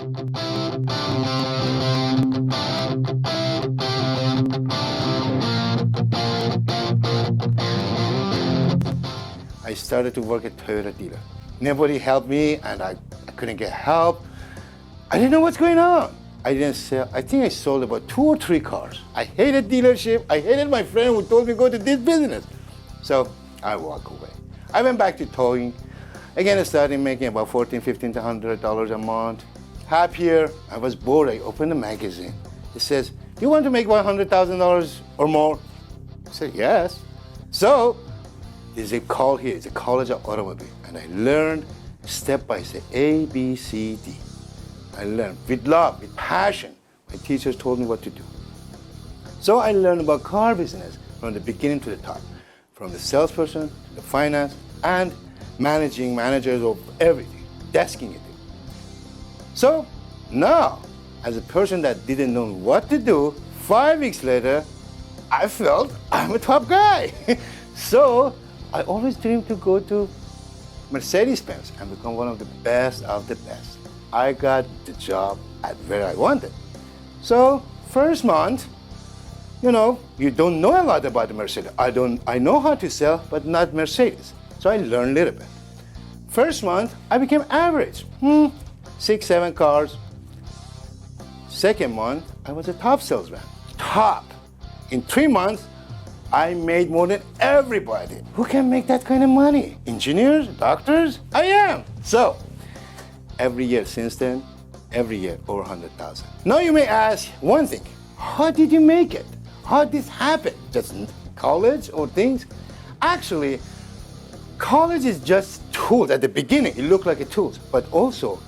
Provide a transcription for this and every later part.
I started to work at Toyota dealer. Nobody helped me, and I couldn't get help. I didn't know what's going on. I didn't sell. I think I sold about 2 or 3 cars. I hated dealership. I hated my friend who told me to go to this business. So I walked away. I went back to towing. Again, I started making about $1,400, $1,500 a month. Happier. I was bored. I opened a magazine. It says, "Do you want to make $100,000 or more?" I said, "Yes." So there's a call here. It's a College of Automotive. And I learned step by step, A, B, C, D. I learned with love, with passion. My teachers told me what to do. So I learned about car business from the beginning to the top, from the salesperson, the finance, and managers of everything, desking it. So now, as a person that didn't know what to do, 5 weeks later, I felt I'm a top guy. So I always dreamed to go to Mercedes-Benz and become one of the best of the best. I got the job at where I wanted. So first month, you don't know a lot about the Mercedes. I know how to sell, but not Mercedes. So I learned a little bit. First month, I became average. 6, 7 cars. Second month, I was a top salesman. Top. In 3 months, I made more than everybody. Who can make that kind of money? Engineers, doctors? I am. So every year since then, every year over 100,000. Now you may ask one thing, how did you make it? How did this happen? Just college or things? Actually, college is just tools. At the beginning, it looked like a tools, but also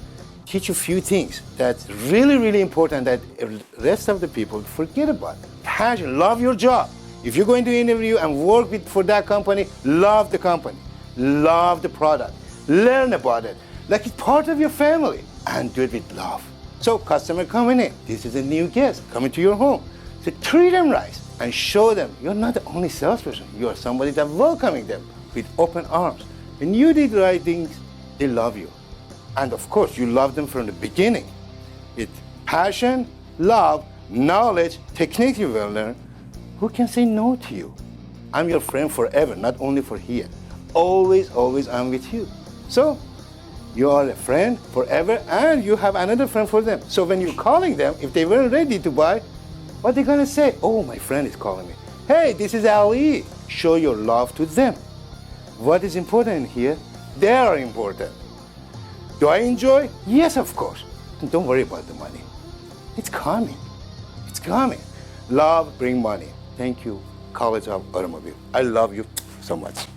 teach you a few things that's really, really important that the rest of the people forget about. Passion, love your job. If you're going to interview and work for that company, love the company, love the product, learn about it, like it's part of your family, and do it with love. So customer coming in, this is a new guest coming to your home. So treat them right and show them you're not the only salesperson. You are somebody that's welcoming them with open arms. When you did the right things, they love you. And of course, you love them from the beginning. With passion, love, knowledge, technique you will learn, who can say no to you? I'm your friend forever, not only for here. Always, always I'm with you. So you are a friend forever, and you have another friend for them. So when you're calling them, if they weren't ready to buy, what are they gonna say? Oh, my friend is calling me. Hey, this is Ali. Show your love to them. What is important here? They are important. Do I enjoy? Yes, of course. And don't worry about the money. It's coming. It's coming. Love bring money. Thank you, College of Automobile. I love you so much.